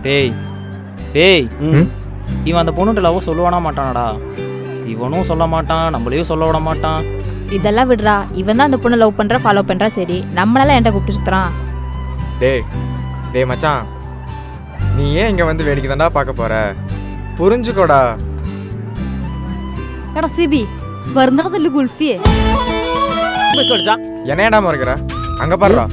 டேய் டேய் இவன் அந்த பொண்ணுகிட்ட லவ் சொல்லுவானா மாட்டானடா? இவனும் சொல்ல மாட்டான், நம்மளையும் சொல்ல விட மாட்டான். இதெல்லாம் விடுறா, இவன் தான் அந்த பொண்ணை லவ் பண்றா ஃபாலோ பண்றா. சரி, நம்மளால என்கிட்ட கூப்பிட்டு சுத்துறான். டேய் டேய் மச்சான், நீ ஏன் இங்கே வந்து வேடிக்கை தாண்டா பார்க்க போற? புரிஞ்சுக்கோடா. എടാ സിബി വരുന്നിടത്തല്ലേ ഗുൾഫിയെ என்ன ஏடாம இருக்கிற? அங்கே பாருடா.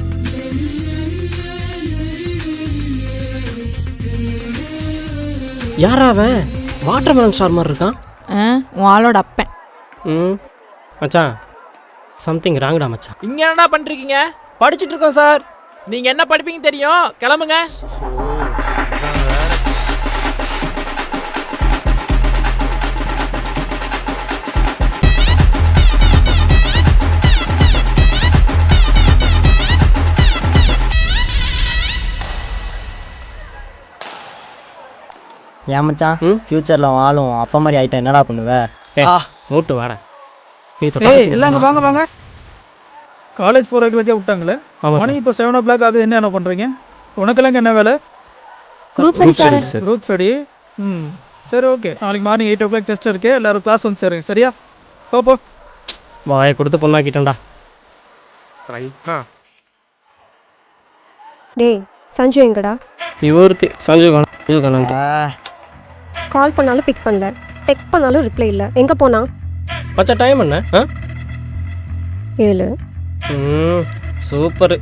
யாரா அவன்? வாட்டர் மெலன் ஸ்டார் மாதிரி இருக்கான். உன் ஆளோட அப்பன். மச்சான் சம்திங் ராங்கடா மச்சான். இங்கே என்னடா பண்ணிருக்கீங்க? படிச்சுட்டு இருக்கோம் சார். நீங்கள் என்ன படிப்பீங்க தெரியும், கிளம்புங்க. ஏன் மச்சான் ஃபியூச்சரில் வாழும் அப்பா மாதிரி ஆகிட்டா என்னடா பண்ணுவ? ஓட்டு வாடா. இல்லைங்க வாங்க வாங்க. காலேஜ் போகிறதுக்கு வச்சா விட்டாங்களே. மணி இப்போ 7 o'clock ஆகுது. என்ன பண்ணுறீங்க? உனக்கெல்லாம் என்ன வேலை? Group study. சரி ஓகே. நாளைக்கு மார்னிங் 8 o'clock டெஸ்ட் இருக்கு. எல்லாரும் கிளாஸ் வந்து சேருங்க. சரியா? போ. வாயை கொடுத்து பொண்ணாக்கிட்டேன்டா. டேய் சஞ்சு எங்கடா? இவருத்தி சஞ்சு காணாங்க. கால் பண்ணாலும் பிக் பண்ணல, டெக்ஸ்ட் பண்ணாலும் ரிப்ளை இல்லை. எங்கே போனா? மச்சா டைம் என்ன? 7. சூப்பர்.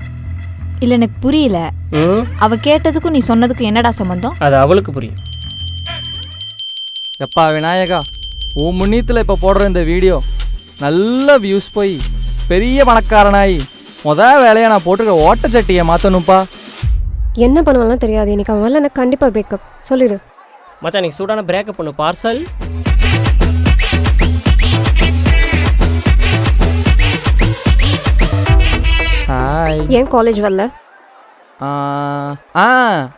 இல்ல எனக்கு புரியல. அவ கேட்டதுக்கும் நீ சொன்னதுக்கும் என்னடா சம்பந்தம்? அது அவளுக்கு புரியும். எப்பா விநாயகா, உன் முன்னீத்தில் இப்போ போடுற இந்த வீடியோ நல்ல வியூஸ் போய் பெரிய பணக்காரனாயி வேலையை நான் போட்டுருக்க ஓட்டச்சட்டியை மாற்றணும்ப்பா. என்ன பண்ணுவாலும் தெரியாது. இன்னைக்கு அவன் வரல, எனக்கு கண்டிப்பாக பிரேக்கப் சொல்லிடு. மச்சான் நீ சூடான பிரேக்கப் பண்ணு. பார்சல். ஹாய். ஏன் காலேஜ் வரல?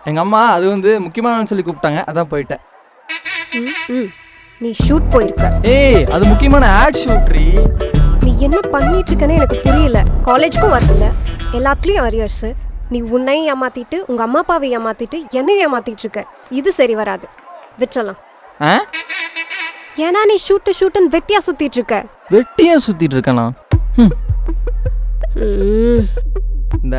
எங்கள் அம்மா அது வந்து முக்கியமான சொல்லி கூப்பிட்டாங்க, அதான் போயிட்டேன். நீ ஷூட் போயிருக்க. ஏய் அது முக்கியமான ஆட் ஷூட்ரி. நீ என்ன பண்ணிட்டு இருக்கன்னு எனக்கு புரியல. காலேஜுக்கும் வரல, எல்லாத்துலேயும் அரியர்ஸு. நீ உன்னையும் ஏமாத்திட்டு உங்கள் அம்மா அப்பாவை ஏமாத்திட்டு என்னையும் ஏமாத்திட்டு இருக்க. இது சரி வராது, விட்டுறலாம். ஏன்னா நீ ஷூட்டுன்னு வெட்டியா சுத்திட்டு இருக்க. வெட்டியா சுத்திட்டு இருக்கேனா? இந்த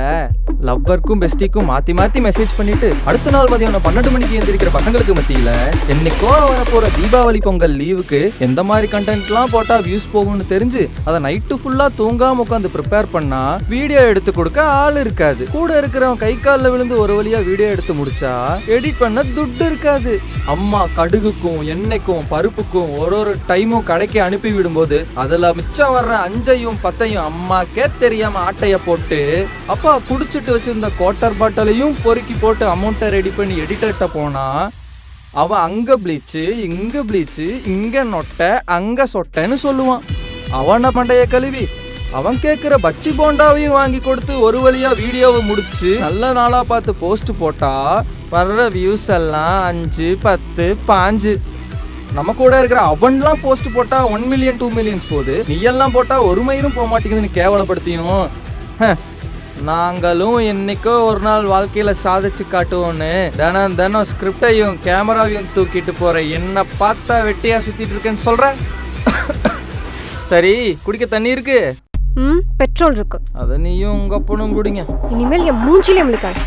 லவ்வருக்கும் பெஸ்டிக்கும் மாற்றி மாற்றி மெசேஜ் பண்ணிட்டு அடுத்த நாள் மதியம் 12 மணிக்கு எழுந்திருக்கிற பசங்களுக்கு மத்தியில் என்னைக்கோ வரப்போகிற தீபாவளி பொங்கல் லீவுக்கு எந்த மாதிரி கண்டென்ட்லாம் போட்டால் வியூஸ் போகும்னு தெரிஞ்சு அதை நைட்டு ஃபுல்லாக தூங்காமல் உட்காந்து ப்ரிப்பேர் பண்ணால் வீடியோ எடுத்து கொடுக்க ஆள் இருக்காது. கூட இருக்கிறவன் கை காலில் விழுந்து ஒரு வழியாக வீடியோ எடுத்து முடிச்சா எடிட் பண்ண துட்டு இருக்காது. அம்மா கடுகுக்கும் எண்ணெய்க்கும் பருப்புக்கும் ஒரு டைமும் கடைக்கு அனுப்பி விடும்போது அதில் மிச்சம் வர்ற 5ஐயும் 10ஐயும் அம்மாக்கே தெரியாமல் ஆட்டையை போட்டு அப்பா குடிச்சிட்டு வச்சிருந்த குவார்ட்டர் பாட்டிலையும் பொறுக்கி போட்டு அமௌண்ட்டை ரெடி பண்ணி எடிட்டர்கிட்ட போனா அவன் அங்க ப்ளீச்சு இங்க ப்ளீச்சு இங்க நொட்டை அங்க சொட்டைன்னு சொல்லுவான். அவனை பண்டைய கழுவி அவன் கேட்குற பச்சி போண்டாவையும் வாங்கி கொடுத்து ஒரு வழியா வீடியோவை முடிச்சு நல்ல நாளா பார்த்து போஸ்ட் போட்டா வர்ற வியூஸ் எல்லாம் 5, 10, 5. நம்ம கூட இருக்கிற அவன்லாம் போஸ்ட் போட்டா 1 million 2 millions போகுது. நீ எல்லாம் போட்டா ஒரு மயிரும் போக மாட்டேங்குதுன்னு கேவலப்படுத்தியும் நாங்களும் என்னைக்கோ ஒரு நாள் வாழ்க்கையில சாதிச்சு காட்டுவோன்னு தினம் ஸ்கிரிப்டையும் கேமராவையும் தூக்கிட்டு போற என்ன பார்த்தா வெட்டியா சுத்திட்டு இருக்கேன்னு சொல்ற? சரி குடிக்க தண்ணி இருக்கு, பெட்ரோல் இருக்கு, அத நீயும் உங்க அப்பனும் குடிங்க. இனிமேல் என் மூஞ்சிலே முழிக்காது.